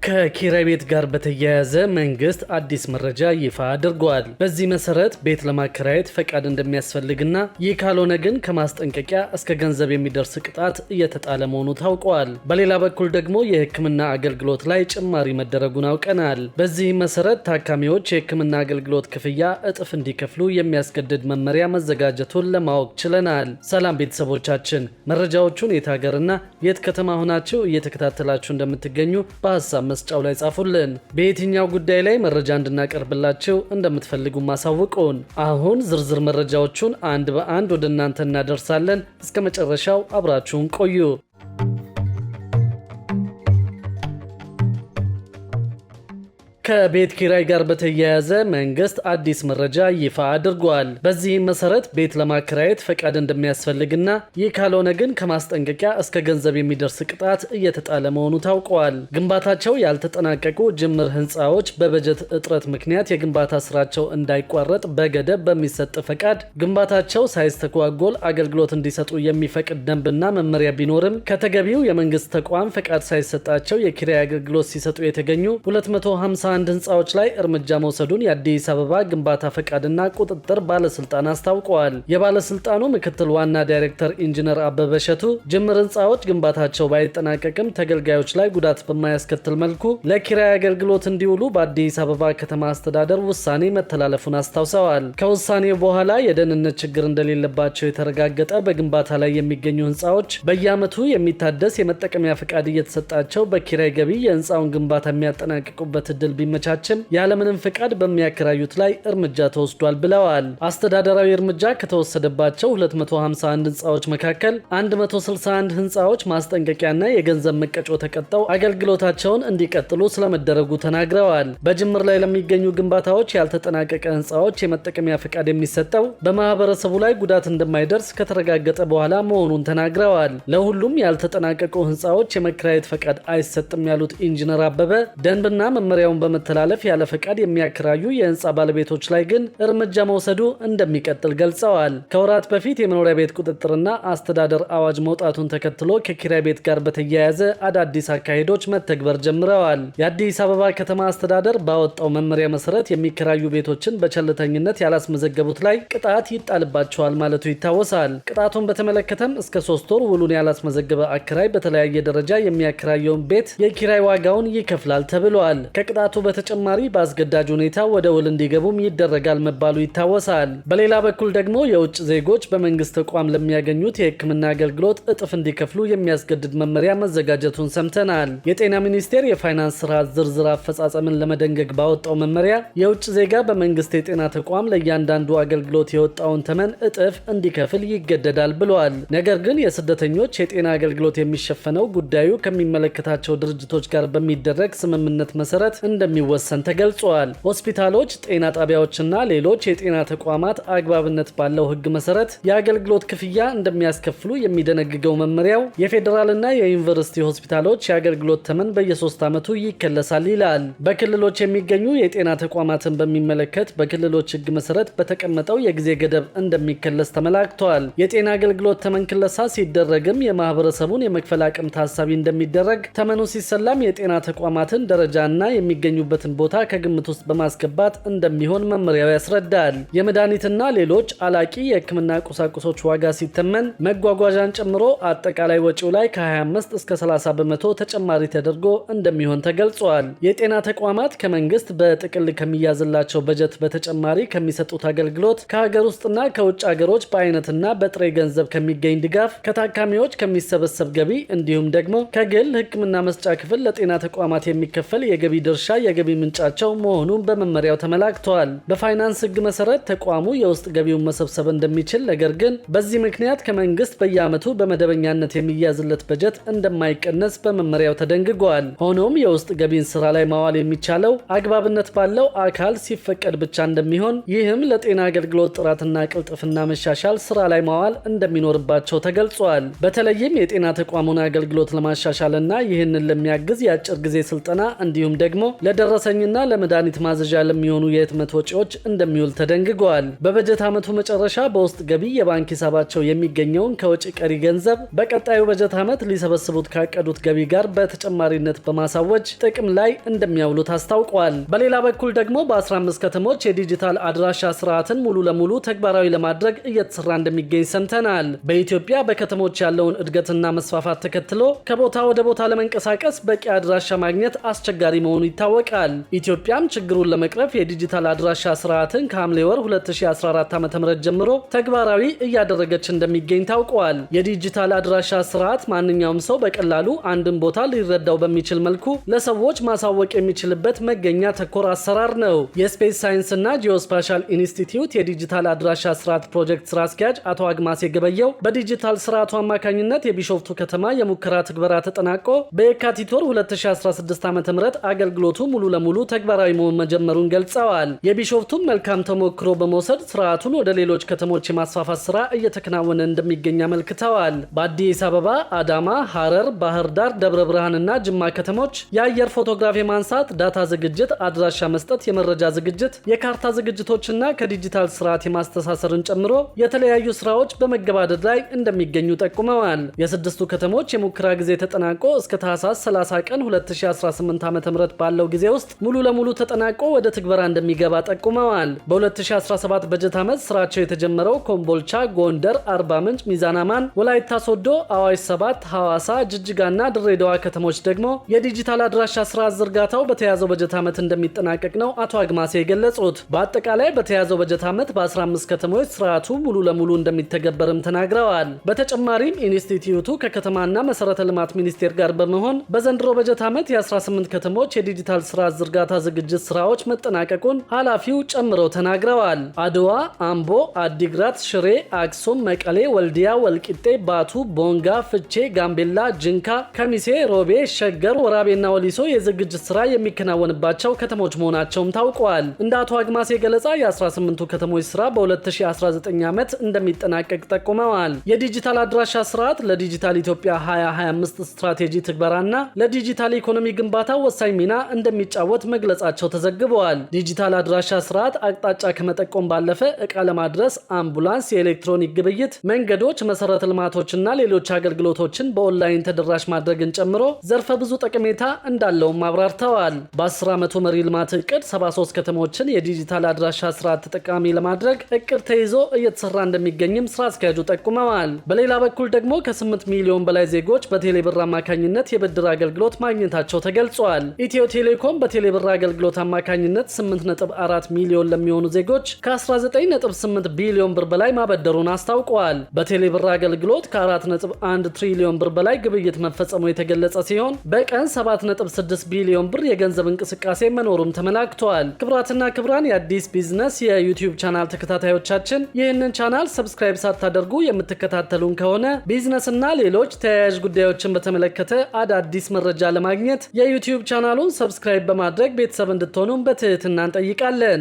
ከኪራይ ቤት ጋር በተያያዘ መንግስት አዲስ መረጃ ይፋ አድርጓል። በዚህ መሰረት ቤት ለማከራየት ፈቃድ እንደሚያስፈልግና ይህ ካልሆነ ግን ከማስጠንቀቂያ እስከ ገንዘብ የሚደርስ ቅጣት እየተጣለ መሆኑ ታውቋል። በሌላ በኩል ደግሞ የሕክምና አገልግሎት ላይ ጭማሪ መደረጉን አውቀናል። በዚህም መሰረት ታካሚዎች የሕክምና አገልግሎት ክፍያ እጥፍ እንዲከፍሉ የሚያስገድድ መመሪያ መዘጋጀቱን ለማወቅ ችለናል። ሰላም ቤተሰቦቻችን፣ መረጃዎቹን የት ሀገርና የት ከተማ ሆናችሁ እየተከታተላችሁ እንደምትገኙ በሀሳብ መስጫው ላይ ጻፉልን። በየትኛው ጉዳይ ላይ መረጃ እንድናቀርብላችሁ እንደምትፈልጉ ማሳውቁን። አሁን ዝርዝር መረጃዎቹን አንድ በአንድ ወደ እናንተ እናደርሳለን። እስከ መጨረሻው አብራችሁን ቆዩ። ከቤት ኪራይ ጋር በተያያዘ መንግስት አዲስ መረጃ ይፋ አድርጓል። በዚህም መሰረት ቤት ለማከራየት ፈቃድ እንደሚያስፈልግና ይህ ካልሆነ ግን ከማስጠንቀቂያ እስከ ገንዘብ የሚደርስ ቅጣት እየተጣለ መሆኑ ታውቋል። ግንባታቸው ያልተጠናቀቁ ጅምር ህንፃዎች በበጀት እጥረት ምክንያት የግንባታ ስራቸው እንዳይቋረጥ በገደብ በሚሰጥ ፈቃድ ግንባታቸው ሳይስተጓጎል አገልግሎት እንዲሰጡ የሚፈቅድ ደንብና መመሪያ ቢኖርም ከተገቢው የመንግስት ተቋም ፈቃድ ሳይሰጣቸው የኪራይ አገልግሎት ሲሰጡ የተገኙ 250 አንድ ህንፃዎች ላይ እርምጃ መውሰዱን የአዲስ አበባ ግንባታ ፈቃድና ቁጥጥር ባለስልጣን አስታውቀዋል። የባለስልጣኑ ምክትል ዋና ዳይሬክተር ኢንጂነር አበበ እሸቱ ጅምር ህንፃዎች ግንባታቸው ባይጠናቀቅም ተገልጋዮች ላይ ጉዳት በማያስከትል መልኩ ለኪራይ አገልግሎት እንዲውሉ በአዲስ አበባ ከተማ አስተዳደር ውሳኔ መተላለፉን አስታውሰዋል። ከውሳኔው በኋላ የደህንነት ችግር እንደሌለባቸው የተረጋገጠ በግንባታ ላይ የሚገኙ ህንፃዎች በየዓመቱ የሚታደስ የመጠቀሚያ ፈቃድ እየተሰጣቸው በኪራይ ገቢ የህንፃውን ግንባታ የሚያጠናቅቁበት እድል ቢመቻችም ያለምንም ፍቃድ በሚያከራዩት ላይ እርምጃ ተወስዷል ብለዋል። አስተዳደራዊ እርምጃ ከተወሰደባቸው 251 ህንፃዎች መካከል 161 ህንፃዎች ማስጠንቀቂያና የገንዘብ መቀጮ ተቀጠው አገልግሎታቸውን እንዲቀጥሉ ስለመደረጉ ተናግረዋል። በጅምር ላይ ለሚገኙ ግንባታዎች ያልተጠናቀቀ ህንፃዎች የመጠቀሚያ ፍቃድ የሚሰጠው በማህበረሰቡ ላይ ጉዳት እንደማይደርስ ከተረጋገጠ በኋላ መሆኑን ተናግረዋል። ለሁሉም ያልተጠናቀቁ ህንፃዎች የመከራየት ፈቃድ አይሰጥም ያሉት ኢንጂነር አበበ ደንብና መመሪያውን በመተላለፍ ያለ ፈቃድ የሚያከራዩ የህንፃ ባለቤቶች ላይ ግን እርምጃ መውሰዱ እንደሚቀጥል ገልጸዋል። ከወራት በፊት የመኖሪያ ቤት ቁጥጥርና አስተዳደር አዋጅ መውጣቱን ተከትሎ ከኪራይ ቤት ጋር በተያያዘ አዳዲስ አካሄዶች መተግበር ጀምረዋል። የአዲስ አበባ ከተማ አስተዳደር ባወጣው መመሪያ መሰረት የሚከራዩ ቤቶችን በቸልተኝነት ያላስመዘገቡት ላይ ቅጣት ይጣልባቸዋል ማለቱ ይታወሳል። ቅጣቱን በተመለከተም እስከ 3 ወር ውሉን ያላስመዘገበ አከራይ በተለያየ ደረጃ የሚያከራየውን ቤት የኪራይ ዋጋውን ይከፍላል ተብሏል። ከቅጣቱ በተጨማሪ በአስገዳጅ ሁኔታ ወደ ውል እንዲገቡም ይደረጋል መባሉ ይታወሳል። በሌላ በኩል ደግሞ የውጭ ዜጎች በመንግስት ተቋም ለሚያገኙት የሕክምና አገልግሎት እጥፍ እንዲከፍሉ የሚያስገድድ መመሪያ መዘጋጀቱን ሰምተናል። የጤና ሚኒስቴር የፋይናንስ ስርዓት ዝርዝር አፈጻጸምን ለመደንገግ ባወጣው መመሪያ የውጭ ዜጋ በመንግስት የጤና ተቋም ለእያንዳንዱ አገልግሎት የወጣውን ተመን እጥፍ እንዲከፍል ይገደዳል ብሏል። ነገር ግን የስደተኞች የጤና አገልግሎት የሚሸፈነው ጉዳዩ ከሚመለከታቸው ድርጅቶች ጋር በሚደረግ ስምምነት መሰረት እንደሚወሰን ተገልጿል። ሆስፒታሎች፣ ጤና ጣቢያዎችና ሌሎች የጤና ተቋማት አግባብነት ባለው ህግ መሰረት የአገልግሎት ክፍያ እንደሚያስከፍሉ የሚደነግገው መመሪያው የፌዴራልና የዩኒቨርሲቲ ሆስፒታሎች የአገልግሎት ተመን በየ3 ዓመቱ ይከለሳል ይላል። በክልሎች የሚገኙ የጤና ተቋማትን በሚመለከት በክልሎች ህግ መሰረት በተቀመጠው የጊዜ ገደብ እንደሚከለስ ተመላክቷል። የጤና አገልግሎት ተመን ክለሳ ሲደረግም የማህበረሰቡን የመክፈል አቅም ታሳቢ እንደሚደረግ፣ ተመኑ ሲሰላም የጤና ተቋማትን ደረጃና የሚገኙበትን ቦታ ከግምት ውስጥ በማስገባት እንደሚሆን መመሪያው ያስረዳል። የመድኃኒትና ሌሎች አላቂ የህክምና ቁሳቁሶች ዋጋ ሲተመን መጓጓዣን ጨምሮ አጠቃላይ ወጪው ላይ ከ25 እስከ 30 በመቶ ተጨማሪ ተደርጎ እንደሚሆን ተገልጿል። የጤና ተቋማት ከመንግስት በጥቅል ከሚያዝላቸው በጀት በተጨማሪ ከሚሰጡት አገልግሎት ከሀገር ውስጥና ከውጭ ሀገሮች በአይነትና በጥሬ ገንዘብ ከሚገኝ ድጋፍ፣ ከታካሚዎች ከሚሰበሰብ ገቢ እንዲሁም ደግሞ ከግል ህክምና መስጫ ክፍል ለጤና ተቋማት የሚከፈል የገቢ ድርሻ የገቢ ምንጫቸው መሆኑን በመመሪያው ተመላክቷል። በፋይናንስ ህግ መሰረት ተቋሙ የውስጥ ገቢውን መሰብሰብ እንደሚችል፣ ነገር ግን በዚህ ምክንያት ከመንግስት በየዓመቱ በመደበኛነት የሚያዝለት በጀት እንደማይቀነስ በመመሪያው ተደንግጓል። ሆኖም የውስጥ ገቢን ስራ ላይ ማዋል የሚቻለው አግባብነት ባለው አካል ሲፈቀድ ብቻ እንደሚሆን፣ ይህም ለጤና አገልግሎት ጥራትና ቅልጥፍና መሻሻል ስራ ላይ ማዋል እንደሚኖርባቸው ተገልጿል። በተለይም የጤና ተቋሙን አገልግሎት ለማሻሻልና ይህንን ለሚያግዝ የአጭር ጊዜ ስልጠና እንዲሁም ደግሞ ለደረሰኝና ለመድኃኒት ማዘዣ ለሚሆኑ የህትመት ወጪዎች እንደሚውል ተደንግጓል። በበጀት ዓመቱ መጨረሻ በውስጥ ገቢ የባንክ ሂሳባቸው የሚገኘውን ከወጪ ቀሪ ገንዘብ በቀጣዩ በጀት ዓመት ሊሰበስቡት ካቀዱት ገቢ ጋር በተጨማሪነት በማሳወጅ ጥቅም ላይ እንደሚያውሉት አስታውቋል። በሌላ በኩል ደግሞ በ15 ከተሞች የዲጂታል አድራሻ ስርዓትን ሙሉ ለሙሉ ተግባራዊ ለማድረግ እየተሰራ እንደሚገኝ ሰምተናል። በኢትዮጵያ በከተሞች ያለውን እድገትና መስፋፋት ተከትሎ ከቦታ ወደ ቦታ ለመንቀሳቀስ በቂ አድራሻ ማግኘት አስቸጋሪ መሆኑ ይታወቃል። ኢትዮጵያም ችግሩን ለመቅረፍ የዲጂታል አድራሻ ስርዓትን ከሐምሌ ወር 2014 ዓ.ም ጀምሮ ተግባራዊ እያደረገች እንደሚገኝ ታውቋል። የዲጂታል አድራሻ ስርዓት ማንኛውም ሰው በቀላሉ አንድን ቦታ ሊረዳው በሚችል መልኩ ለሰዎች ማሳወቅ የሚችልበት መገኛ ተኮር አሰራር ነው። የስፔስ ሳይንስና ጂኦስፓሻል ኢንስቲትዩት የዲጂታል አድራሻ ስርዓት ፕሮጀክት ስራ አስኪያጅ አቶ አግማሴ ገበየው በዲጂታል ስርዓቱ አማካኝነት የቢሾፍቱ ከተማ የሙከራ ትግበራ ተጠናቆ በየካቲት ወር 2016 ዓ.ም አገልግሎቱ ሙሉ ለሙሉ ተግባራዊ መሆን መጀመሩን ገልጸዋል። የቢሾፍቱን መልካም ተሞክሮ በመውሰድ ስርዓቱን ወደ ሌሎች ከተሞች የማስፋፋት ስራ እየተከናወነ እንደሚገኝ አመልክተዋል። በአዲስ አበባ፣ አዳማ፣ ሐረር፣ ባህር ዳር፣ ደብረ ብርሃንና ጅማ ከተሞች የአየር ፎቶግራፍ የማንሳት፣ ዳታ ዝግጅት፣ አድራሻ መስጠት፣ የመረጃ ዝግጅት፣ የካርታ ዝግጅቶችና ከዲጂታል ስርዓት የማስተሳሰርን ጨምሮ የተለያዩ ስራዎች በመገባደድ ላይ እንደሚገኙ ጠቁመዋል። የስድስቱ ከተሞች የሙከራ ጊዜ ተጠናቆ እስከ ታህሳስ 30 ቀን 2018 ዓ.ም ባለው ጊዜ ውስጥ ሙሉ ለሙሉ ተጠናቆ ወደ ትግበራ እንደሚገባ ጠቁመዋል። በ2017 በጀት ዓመት ስራቸው የተጀመረው ኮምቦልቻ፣ ጎንደር፣ አርባ ምንጭ፣ ሚዛን አማን፣ ወላይታ ሶዶ፣ አዋሽ 7፣ ሐዋሳ፣ ጅጅጋና ድሬዳዋ ከተሞች ደግሞ የዲጂታል አድራሻ ስርዓት ዝርጋታው በተያዘው በጀት ዓመት እንደሚጠናቀቅ ነው አቶ አግማሴ የገለጹት። በአጠቃላይ በተያዘው በጀት ዓመት በ15 ከተሞች ስርዓቱ ሙሉ ለሙሉ እንደሚተገበርም ተናግረዋል። በተጨማሪም ኢንስቲትዩቱ ከከተማና መሰረተ ልማት ሚኒስቴር ጋር በመሆን በዘንድሮ በጀት ዓመት የ18 ከተሞች የዲጂታል ስርዓት ዝርጋታ ዝግጅት ስራዎች መጠናቀቁን ኃላፊው ጨምረው ተናግረዋል። አድዋ፣ አምቦ፣ አዲግራት፣ ሽሬ፣ አክሱም፣ መቀሌ፣ ወልዲያ፣ ወልቂጤ፣ ባቱ፣ ቦንጋ፣ ፍቼ፣ ጋምቤላ፣ ጅንካ፣ ከሚሴ፣ ሮቤ፣ ሸገር፣ ወራቤና ወሊሶ የዝግጅት ስራ የሚከናወንባቸው ከተሞች መሆናቸውም ታውቋል። እንደ አቶ አግማሴ ገለጻ የ18ቱ ከተሞች ስራ በ2019 ዓመት እንደሚጠናቀቅ ጠቁመዋል። የዲጂታል አድራሻ ስርዓት ለዲጂታል ኢትዮጵያ 2025 ስትራቴጂ ትግበራና ለዲጂታል ኢኮኖሚ ግንባታ ወሳኝ ሚና እንደሚጫወት መግለጻቸው ተዘግበዋል። ዲጂታል አድራሻ ስርዓት አቅጣጫ ከመጠቆም ባለፈ ዕቃ ለማድረስ አምቡላንስ፣ የኤሌክትሮኒክ ግብይት፣ መንገዶች፣ መሰረተ ልማቶችና ሌሎች አገልግሎቶችን በኦንላይን ተደራሽ ማድረግን ጨምሮ ዘርፈ ብዙ ጠቀሜታ እንዳለውም አብራርተዋል። በ10 ዓመቱ መሪ ልማት እቅድ 73 ከተሞችን የዲጂታል አድራሻ ስርዓት ተጠቃሚ ለማድረግ እቅድ ተይዞ እየተሰራ እንደሚገኝም ስራ አስኪያጁ ጠቁመዋል። በሌላ በኩል ደግሞ ከ8 ሚሊዮን በላይ ዜጎች በቴሌብር አማካኝነት የብድር አገልግሎት ማግኘታቸው ተገልጿል። ኢትዮ ቴሌኮም በቴሌብር አገልግሎት አማካኝነት 8.4 ሚሊዮን ለሚሆኑ ዜጎች ከ19.8 ቢሊዮን ብር በላይ ማበደሩን አስታውቀዋል። በቴሌብር አገልግሎት ከ4.1 ትሪሊዮን ብር በላይ ግብይት መፈጸሙ የተገለጸ ሲሆን በቀን 7.6 ቢሊዮን ብር የገንዘብ እንቅስቃሴ መኖሩም ተመላክቷል። ክብራትና ክብራን የአዲስ ቢዝነስ የዩቲዩብ ቻናል ተከታታዮቻችን ይህንን ቻናል ሰብስክራይብ ሳታደርጉ የምትከታተሉን ከሆነ ቢዝነስና ሌሎች ተያያዥ ጉዳዮችን በተመለከተ አዳዲስ መረጃ ለማግኘት የዩቲዩብ ቻናሉን ሰብስክራይብ በማድረግ ቤተሰብ እንድትሆኑም በትህትና እንጠይቃለን።